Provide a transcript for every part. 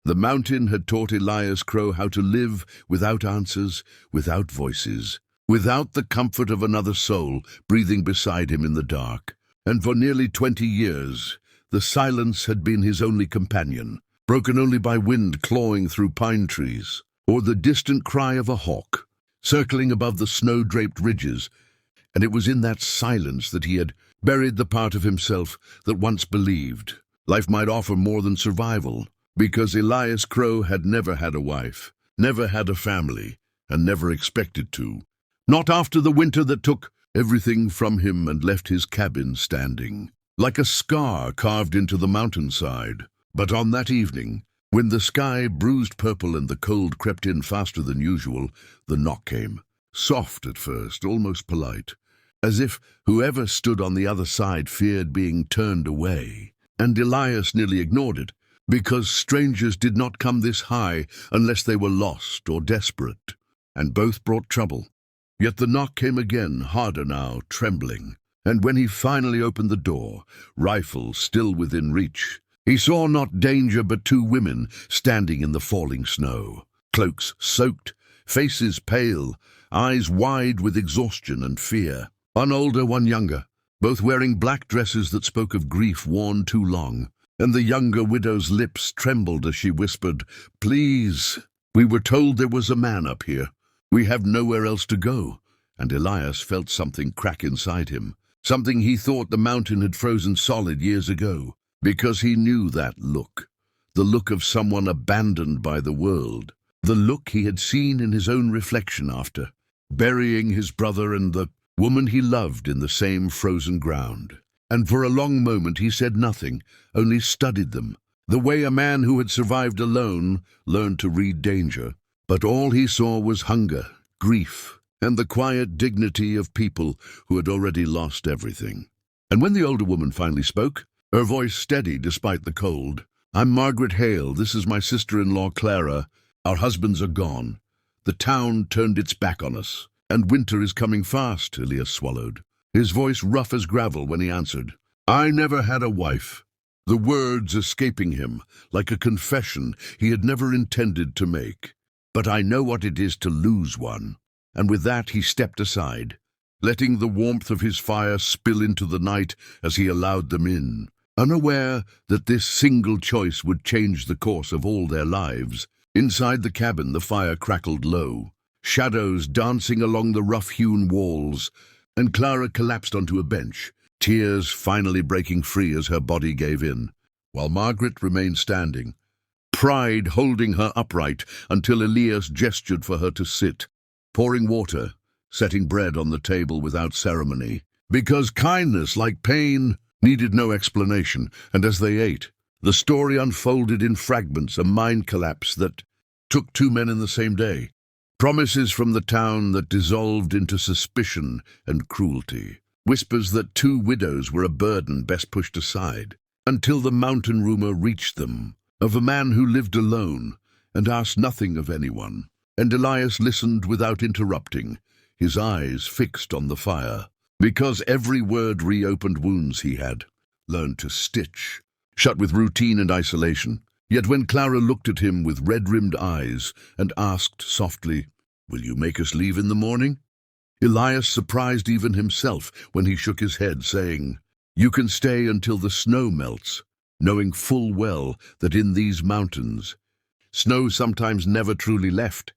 The mountain had taught Elias Crow how to live without answers, without voices, without the comfort of another soul breathing beside him in the dark. And for nearly 20 years, the silence had been his only companion, broken only by wind clawing through pine trees, or the distant cry of a hawk, circling above the snow-draped ridges. And it was in that silence that he had buried the part of himself that once believed life might offer more than survival, because Elias Crow had never had a wife, never had a family, and never expected to. Not after the winter that took everything from him and left his cabin standing, like a scar carved into the mountainside. But on that evening, when the sky bruised purple and the cold crept in faster than usual, the knock came, soft at first, almost polite, as if whoever stood on the other side feared being turned away. And Elias nearly ignored it, because strangers did not come this high unless they were lost or desperate, and both brought trouble. Yet the knock came again, harder now, trembling, and when he finally opened the door, rifle still within reach, he saw not danger but two women standing in the falling snow, cloaks soaked, faces pale, eyes wide with exhaustion and fear. One older, one younger, both wearing black dresses that spoke of grief worn too long, and the younger widow's lips trembled as she whispered, "Please, we were told there was a man up here. We have nowhere else to go." And Elias felt something crack inside him, something he thought the mountain had frozen solid years ago, because he knew that look, the look of someone abandoned by the world, the look he had seen in his own reflection after burying his brother and the woman he loved in the same frozen ground. And for a long moment he said nothing, only studied them, the way a man who had survived alone learned to read danger. But all he saw was hunger, grief, and the quiet dignity of people who had already lost everything. And when the older woman finally spoke, her voice steady despite the cold, "I'm Margaret Hale. This is my sister-in-law Clara. Our husbands are gone. The town turned its back on us, and winter is coming fast." Elias swallowed, his voice rough as gravel when he answered, "I never had a wife," the words escaping him like a confession he had never intended to make. "But I know what it is to lose one." And with that he stepped aside, letting the warmth of his fire spill into the night as he allowed them in, unaware that this single choice would change the course of all their lives. Inside the cabin the fire crackled low, shadows dancing along the rough-hewn walls, and Clara collapsed onto a bench, tears finally breaking free as her body gave in, while Margaret remained standing, pride holding her upright until Elias gestured for her to sit, pouring water, setting bread on the table without ceremony, because kindness, like pain, needed no explanation. And as they ate, the story unfolded in fragments, a mind collapse that took two men in the same day, promises from the town that dissolved into suspicion and cruelty, whispers that two widows were a burden best pushed aside, until the mountain rumor reached them of a man who lived alone and asked nothing of anyone. And Elias listened without interrupting, his eyes fixed on the fire, because every word reopened wounds he had learned to stitch, shut with routine and isolation. Yet when Clara looked at him with red-rimmed eyes and asked softly, "Will you make us leave in the morning?" Elias surprised even himself when he shook his head, saying, "You can stay until the snow melts," knowing full well that in these mountains, snow sometimes never truly left.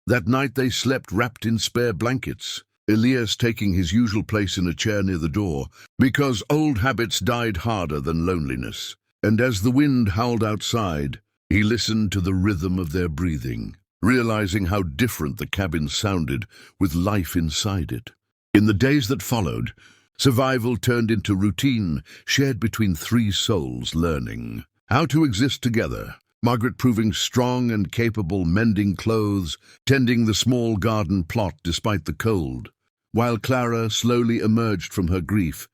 That night they slept wrapped in spare blankets, Elias taking his usual place in a chair near the door, because old habits died harder than loneliness. And as the wind howled outside, he listened to the rhythm of their breathing, realizing how different the cabin sounded with life inside it. In the days that followed, survival turned into routine shared between three souls learning how to exist together. Margaret proving strong and capable, mending clothes, tending the small garden plot despite the cold, while Clara slowly emerged from her grief,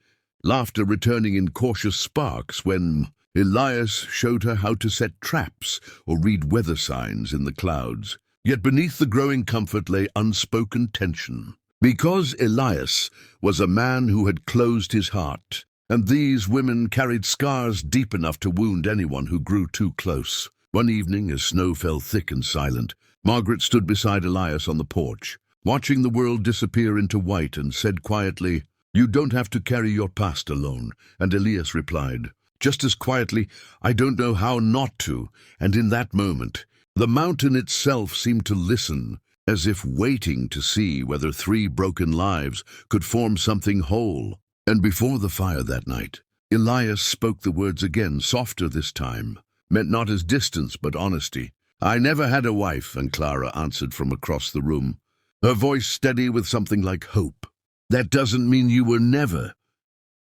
laughter returning in cautious sparks when Elias showed her how to set traps or read weather signs in the clouds. Yet beneath the growing comfort lay unspoken tension, because Elias was a man who had closed his heart, and these women carried scars deep enough to wound anyone who grew too close. One evening, as snow fell thick and silent, Margaret stood beside Elias on the porch, watching the world disappear into white, and said quietly, "You don't have to carry your past alone." And Elias replied, just as quietly, "I don't know how not to." And in that moment, the mountain itself seemed to listen, as if waiting to see whether three broken lives could form something whole. And before the fire that night, Elias spoke the words again, softer this time, meant not as distance but honesty. "I never had a wife," and Clara answered from across the room, her voice steady with something like hope. "That doesn't mean you were never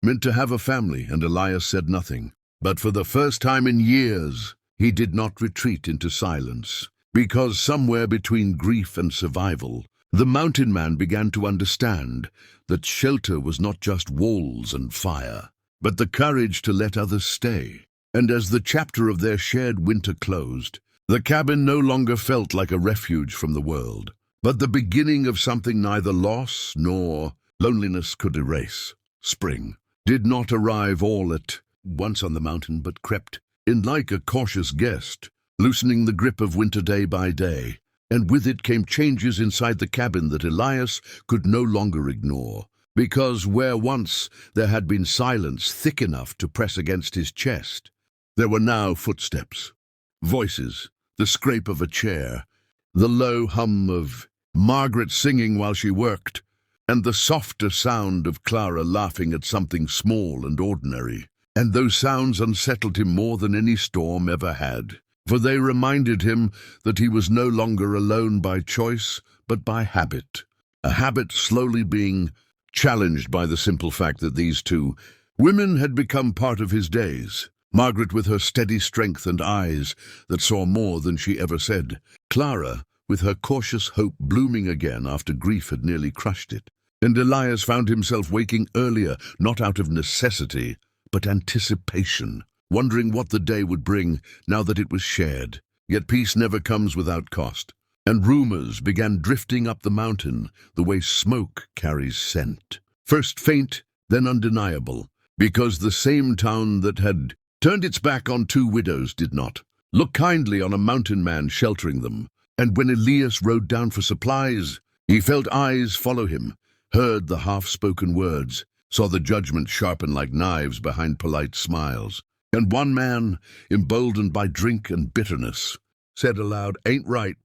meant to have a family," and Elias said nothing. But for the first time in years, he did not retreat into silence, because somewhere between grief and survival, the mountain man began to understand that shelter was not just walls and fire, but the courage to let others stay. And as the chapter of their shared winter closed, the cabin no longer felt like a refuge from the world, but the beginning of something neither loss nor loneliness could erase. Spring did not arrive all at once on the mountain, but crept in like a cautious guest, loosening the grip of winter day by day. And with it came changes inside the cabin that Elias could no longer ignore, because where once there had been silence thick enough to press against his chest, there were now footsteps, voices, the scrape of a chair, the low hum of Margaret singing while she worked, and the softer sound of Clara laughing at something small and ordinary. And those sounds unsettled him more than any storm ever had, for they reminded him that he was no longer alone by choice, but by habit. A habit slowly being challenged by the simple fact that these two women had become part of his days. Margaret with her steady strength and eyes that saw more than she ever said. Clara with her cautious hope blooming again after grief had nearly crushed it. And Elias found himself waking earlier, not out of necessity, but anticipation, wondering what the day would bring now that it was shared. Yet peace never comes without cost, and rumors began drifting up the mountain the way smoke carries scent. First faint, then undeniable, because the same town that had turned its back on two widows did not look kindly on a mountain man sheltering them. And when Elias rode down for supplies, he felt eyes follow him, heard the half-spoken words, saw the judgment sharpen like knives behind polite smiles. And one man, emboldened by drink and bitterness, said aloud, "Ain't right."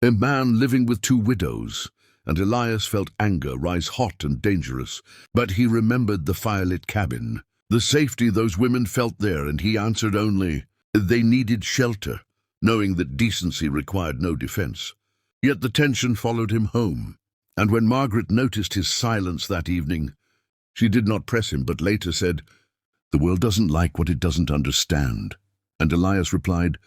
A man living with two widows, and Elias felt anger rise hot and dangerous. But he remembered the firelit cabin, the safety those women felt there, and he answered only, they needed shelter, knowing that decency required no defense. Yet the tension followed him home, and when Margaret noticed his silence that evening, she did not press him, but later said, "The world doesn't like what it doesn't understand." And Elias replied,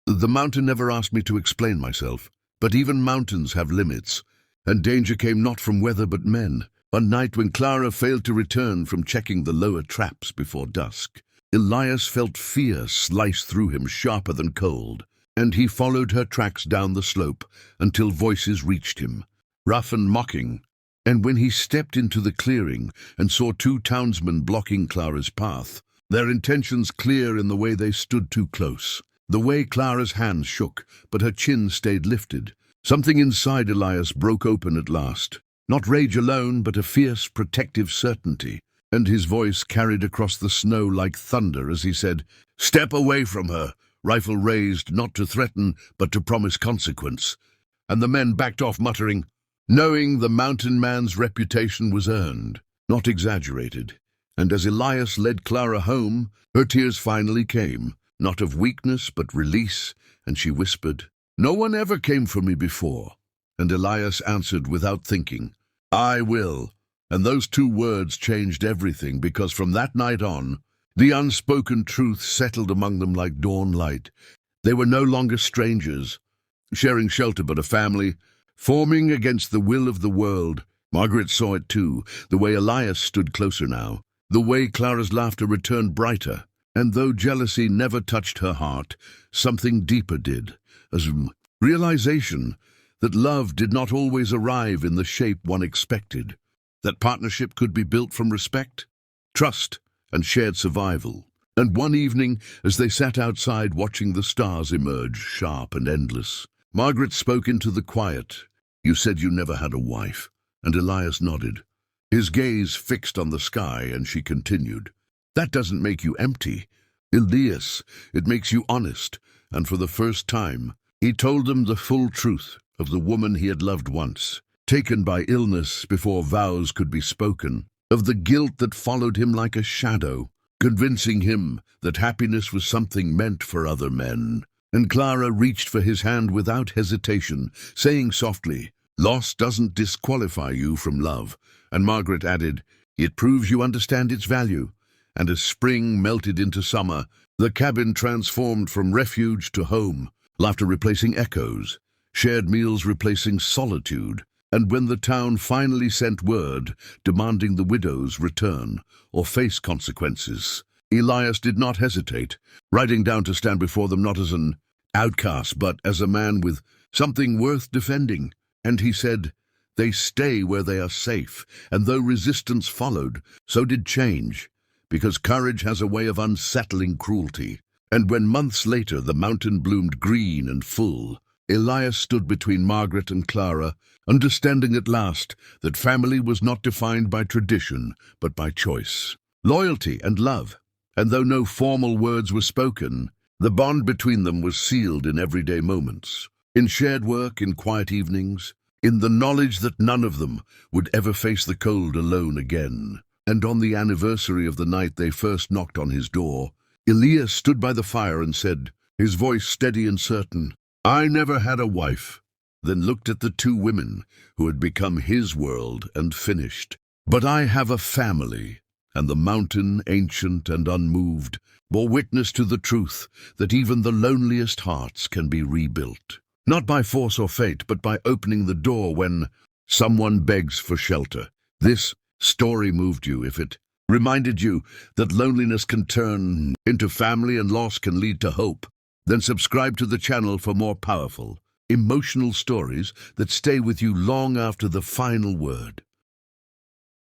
"The mountain never asked me to explain myself, but even mountains have limits, and danger came not from weather but men." One night when Clara failed to return from checking the lower traps before dusk, Elias felt fear slice through him sharper than cold, and he followed her tracks down the slope until voices reached him, rough and mocking. And when he stepped into the clearing and saw two townsmen blocking Clara's path, their intentions clear in the way they stood too close, the way Clara's hands shook, but her chin stayed lifted, something inside Elias broke open at last. Not rage alone, but a fierce, protective certainty, and his voice carried across the snow like thunder as he said, "Step away from her," rifle raised, not to threaten, but to promise consequence. And the men backed off, muttering, knowing the mountain man's reputation was earned, not exaggerated. And as Elias led Clara home, her tears finally came, not of weakness but release, and she whispered, "No one ever came for me before." And Elias answered without thinking, "I will." And those two words changed everything, because from that night on, the unspoken truth settled among them like dawn light. They were no longer strangers, sharing shelter but a family, forming against the will of the world. Margaret saw it too, the way Elias stood closer now, the way Clara's laughter returned brighter, and though jealousy never touched her heart, something deeper did, as realization that love did not always arrive in the shape one expected, that partnership could be built from respect, trust, and shared survival. And one evening, as they sat outside watching the stars emerge, sharp and endless, Margaret spoke into the quiet. "You said you never had a wife." And Elias nodded, his gaze fixed on the sky, and she continued, "That doesn't make you empty, Elias. It makes you honest." And for the first time, he told them the full truth of the woman he had loved once, taken by illness before vows could be spoken, of the guilt that followed him like a shadow, convincing him that happiness was something meant for other men. And Clara reached for his hand without hesitation, saying softly, "Loss doesn't disqualify you from love." And Margaret added, "It proves you understand its value." And as spring melted into summer, the cabin transformed from refuge to home, laughter replacing echoes, shared meals replacing solitude. And when the town finally sent word demanding the widow's return or face consequences, Elias did not hesitate, riding down to stand before them not as an outcast, but as a man with something worth defending. And he said, "They stay where they are safe." And though resistance followed, so did change, because courage has a way of unsettling cruelty. And when months later the mountain bloomed green and full, Elias stood between Margaret and Clara, understanding at last that family was not defined by tradition, but by choice, loyalty and love. And though no formal words were spoken, the bond between them was sealed in everyday moments, in shared work, in quiet evenings, in the knowledge that none of them would ever face the cold alone again. And on the anniversary of the night they first knocked on his door, Elias stood by the fire and said, his voice steady and certain, "I never had a wife," then looked at the two women who had become his world and finished, "But I have a family." And the mountain, ancient and unmoved, bore witness to the truth that even the loneliest hearts can be rebuilt, not by force or fate, but by opening the door when someone begs for shelter. This story moved you, if it reminded you that loneliness can turn into family and loss can lead to hope, then subscribe to the channel for more powerful, emotional stories that stay with you long after the final word.